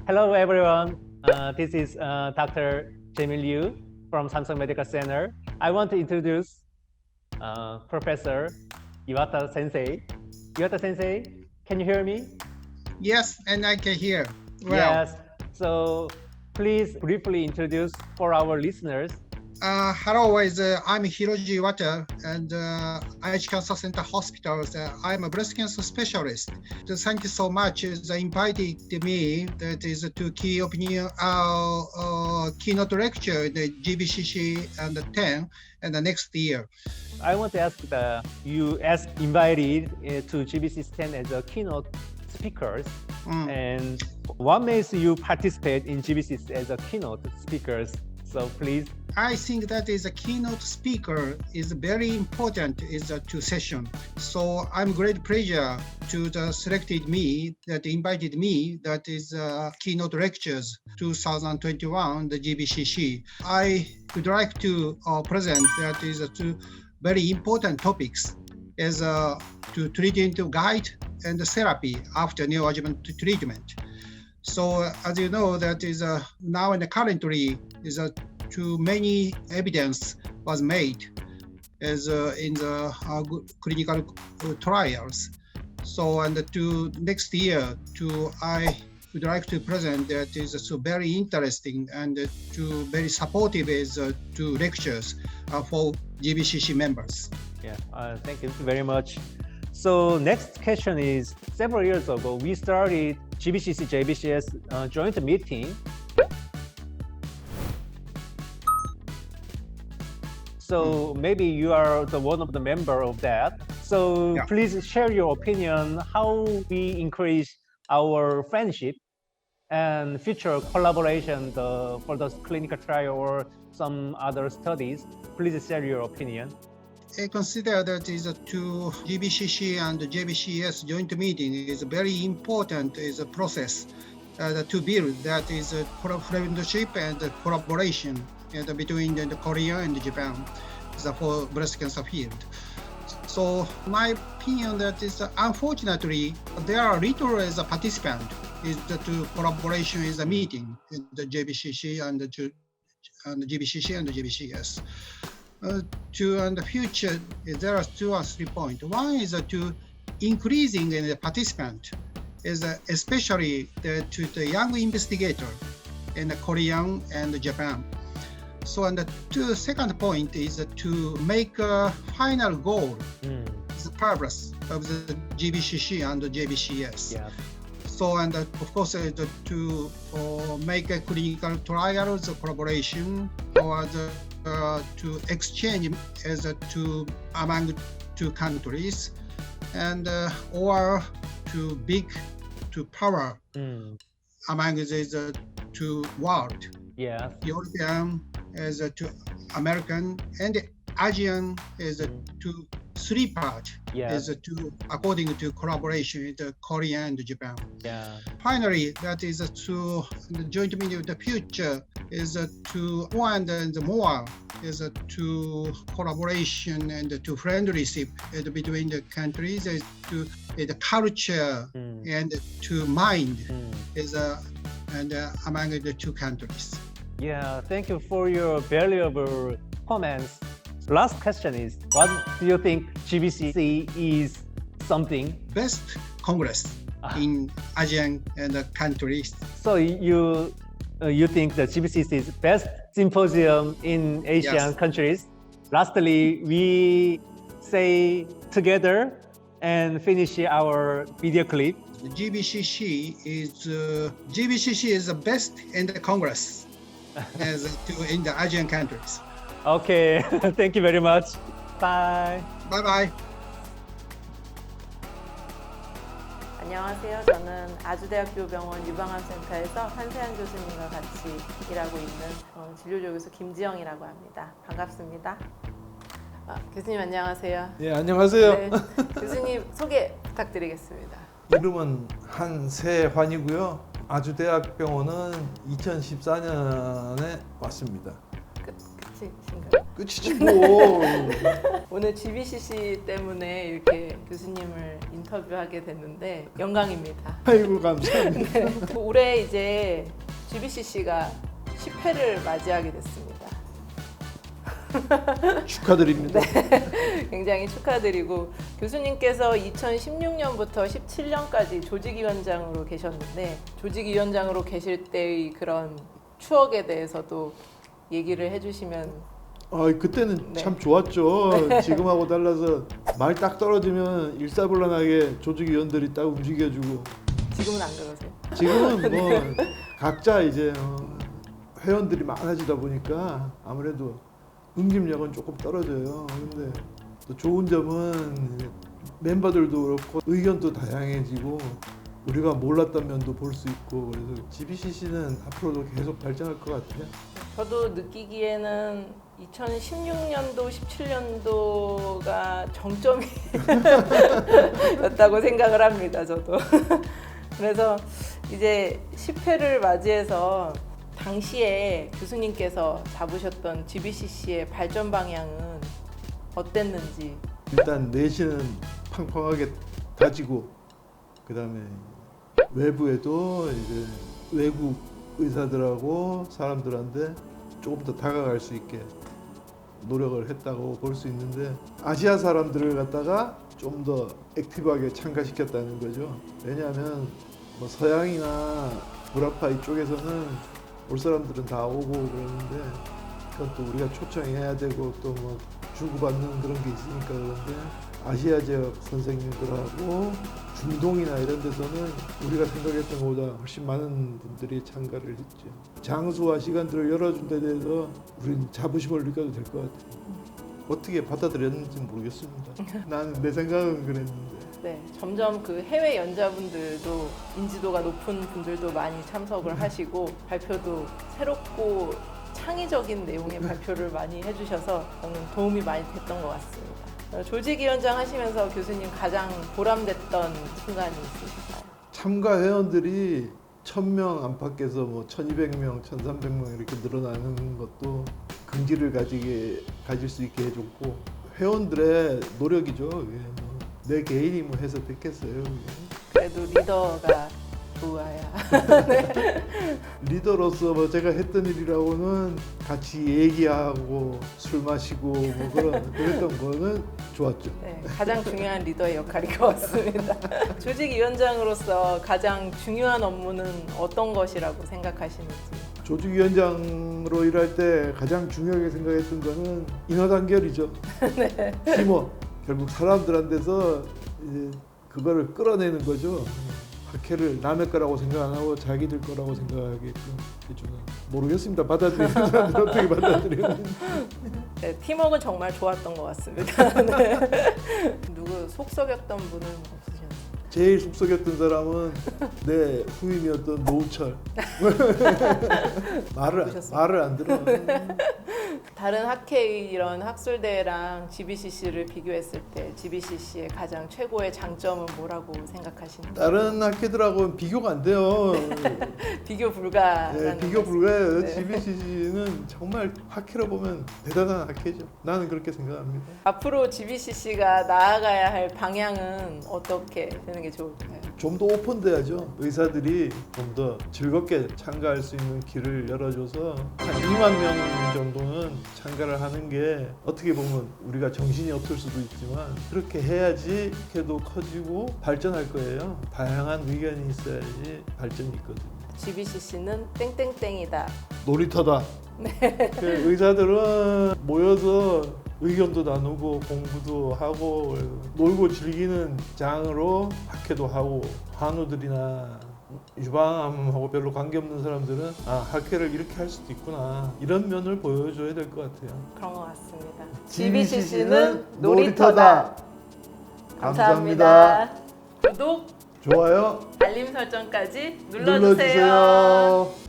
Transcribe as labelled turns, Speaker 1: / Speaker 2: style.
Speaker 1: Hello, everyone. This is Dr. Jamil Liu from Samsung Medical Center. I want to introduce Professor Iwata Sensei. Iwata Sensei, can you hear me?
Speaker 2: Yes, and I can hear. Well,
Speaker 1: Yes. So please briefly introduce for our listeners.
Speaker 2: hello, I'm Hiroji Iwata, and Aichi Cancer Center Hospital. I'm a breast cancer specialist. Thank you so much for inviting me. That is to key opinion keynote lecture the GBCC and 10 and the next year.
Speaker 1: I want to ask you as invited to GBC 10 as a keynote speakers. And what makes you participate in GBC as a keynote speakers? So please.
Speaker 2: I think that is a keynote speaker is very important is a two session. So I'm great pleasure to the selected me that invited me that is keynote lectures 2021 the GBCC. I would like to present that is two very important topics as to treating to guide and the therapy after neoadjuvant treatment. So as you know, that is now and currently is too many evidence was made as in the clinical trials. So and to next year, I would like to present that is so very interesting and to very supportive is two lectures for GBCC members.
Speaker 1: Yeah, thank you very much. So next question is, several years ago, we started GBCC JBCS joint meeting. So maybe you are the one of the member of that. So
Speaker 2: Yeah.
Speaker 1: please share your opinion how we increase our friendship and future collaboration for the clinical trial or some other studies. Please share your opinion.
Speaker 2: I consider that is to GBCC and JBCS joint meeting is very important is a process to build that is a friendship and collaboration between the Korea and Japan for breast cancer field. So my opinion that is unfortunately there are little as a participant is the two collaboration is a meeting in the JBCC and the GBCC and the JBCS. In the future, there are 2 or 3 points. One is to increasing in the participant, is especially to the young investigator in the Korean and Japan. So, and the second point is to make a final goal, the purpose of the GBCC and the JBCS.
Speaker 1: Yeah.
Speaker 2: So, and of course, to make a clinical trials
Speaker 1: collaboration
Speaker 2: or to exchange as among two countries, and or to power among these two world.
Speaker 1: Yeah.
Speaker 2: European as to American and Asian is to 3 part is to according to collaboration with Korea and Japan.
Speaker 1: Yeah.
Speaker 2: Finally, that is to the joint meeting of the future is to more and more is to collaboration and to friendship between the countries is to the culture and to mind is and among the two countries.
Speaker 1: Yeah, thank you for your valuable comments. Last question is, what do you think GBCC is something?
Speaker 2: Best Congress in Asian and countries.
Speaker 1: So you think that GBCC is best symposium in Asian countries? Lastly, we say together and finish our video clip.
Speaker 2: GBCC is the best in the Congress in the Asian countries.
Speaker 1: Okay, thank you very much. Bye.
Speaker 2: Bye bye.
Speaker 3: 안녕하세요. 저는 아주대학교 병원 유방암센터에서 한세한 교수님과 같이 일하고 있는 진료조교수 김지영이라고 합니다. 반갑습니다. 교수님 안녕하세요.
Speaker 4: 예, 안녕하세요.
Speaker 3: 네, 교수님 소개 부탁드리겠습니다.
Speaker 4: 이름은 한세환이고요. 아주대학병원은 2014년에 왔습니다.
Speaker 3: 끝이신가요?
Speaker 4: 끝이지 뭐.
Speaker 3: 오늘 GBCC 때문에 이렇게 교수님을 인터뷰하게 됐는데 영광입니다.
Speaker 4: 아이고 감사합니다.
Speaker 3: 네. 올해 이제 GBCC가 10회를 맞이하게 됐습니다.
Speaker 4: 축하드립니다.
Speaker 3: 굉장히 축하드리고 교수님께서 2016년부터 17년까지 조직위원장으로 계셨는데 조직위원장으로 계실 때의 그런 추억에 대해서도 얘기를 해주시면.
Speaker 4: 그때는
Speaker 3: 네.
Speaker 4: 참 좋았죠. 지금하고 달라서 말 딱 떨어지면 일사불란하게 조직위원들이 딱 움직여주고.
Speaker 3: 지금은 안 그러세요?
Speaker 4: 지금은 뭐 각자 이제 회원들이 많아지다 보니까 아무래도 응집력은 조금 떨어져요. 근데 또 좋은 점은 멤버들도 그렇고 의견도 다양해지고 우리가 몰랐던 면도 볼 수 있고 그래서 GBCC는 앞으로도 계속 발전할 것 같아요.
Speaker 3: 저도 느끼기에는 2016년도, 17년도가 정점이었다고 생각을 합니다. 저도. 그래서 이제 10회를 맞이해서 당시에 교수님께서 잡으셨던 GBCC의 발전 방향은 어땠는지.
Speaker 4: 일단 내신은 팡팡하게 다지고 그다음에 외부에도 이제 외국 의사들하고 사람들한테 조금 더 다가갈 수 있게 노력을 했다고 볼 수 있는데 아시아 사람들을 갖다가 좀 더 액티브하게 참가시켰다는 거죠. 왜냐하면 뭐 서양이나 구라파 이쪽에서는 올 사람들은 다 오고 그러는데 그건 또 우리가 초청해야 되고 또 뭐 주고받는 그런 게 있으니까 그런데 아시아 지역 선생님들하고 중동이나 이런 데서는 우리가 생각했던 것보다 훨씬 많은 분들이 참가를 했죠. 장소와 시간들을 열어준 데 대해서 우리는 자부심을 느껴도 될 것 같아요. 어떻게 받아들였는지 모르겠습니다. 나는 내 생각은 그랬는데.
Speaker 3: 네, 점점 그 해외 연자분들도 인지도가 높은 분들도 많이 참석을 하시고 발표도 새롭고 창의적인 내용의 발표를 많이 해주셔서 저는 도움이 많이 됐던 것 같습니다. 조직위원장 하시면서 교수님 가장 보람됐던 순간이 있으실까요?
Speaker 4: 참가 회원들이 1000명 안팎에서 뭐 1200명, 1300명 이렇게 늘어나는 것도 긍지를 가질 수 있게 해줬고 회원들의 노력이죠. 그게 뭐 내 개인이 뭐 해서 됐겠어요. 그게.
Speaker 3: 그래도 리더가 좋아야.
Speaker 4: 리더로서 뭐 제가 했던 일이라고는 같이 얘기하고 술 마시고 뭐 그랬던 거는 좋았죠.
Speaker 3: 네, 가장 중요한 리더의 역할인 것 같습니다. 조직위원장으로서 가장 중요한 업무는 어떤 것이라고 생각하시는지.
Speaker 4: 조직위원장으로 일할 때 가장 중요하게 생각했던 거는 인허단결이죠.
Speaker 3: 네.
Speaker 4: 팀워. 결국 사람들한테서 이제 그거를 끌어내는 거죠. 학회를 남의 거라고 생각 안 하고 자기들 거라고 생각하게끔 해주는. 모르겠습니다. 받아들이는 사람들 어떻게 받아들이는지.
Speaker 3: 네, 팀워크는 정말 좋았던 것 같습니다. 네. 누구 속 썩였던 분은 없으셨나요?
Speaker 4: 제일 속썩였던 사람은 내 후임이었던 노우철. 말을 안 들어.
Speaker 3: 다른 학회의 이런 학술대회랑 GBCC를 비교했을 때 GBCC의 가장 최고의 장점은 뭐라고 생각하시나요?
Speaker 4: 다른 학회들하고는 비교가 안 돼요.
Speaker 3: 비교 불가라는
Speaker 4: 네, 비교 불가해요.
Speaker 3: 네.
Speaker 4: GBCC는 정말 학회로 보면 대단한 학회죠. 나는 그렇게 생각합니다.
Speaker 3: 앞으로 GBCC가 나아가야 할 방향은 어떻게 되는 게 좋을까요?
Speaker 4: 좀 더 오픈돼야죠. 의사들이 좀 더 즐겁게 참가할 수 있는 길을 열어줘서 한 2만 명 정도는 참가를 하는 게 어떻게 보면 우리가 정신이 없을 수도 있지만 그렇게 해야지 학회도 커지고 발전할 거예요. 다양한 의견이 있어야지 발전이 있거든요.
Speaker 3: GBCC는 땡땡땡이다.
Speaker 4: 놀이터다. 그 의사들은 모여서 의견도 나누고 공부도 하고 놀고 즐기는 장으로 학회도 하고 환우들이나 유방암하고 별로 관계없는 사람들은 아 학회를 이렇게 할 수도 있구나 이런 면을 보여줘야 될 것 같아요.
Speaker 3: 그런 것 같습니다.
Speaker 4: GBCC는 놀이터다.
Speaker 3: 감사합니다. 구독,
Speaker 4: 좋아요
Speaker 3: 알림 설정까지 눌러주세요.
Speaker 4: 눌러주세요.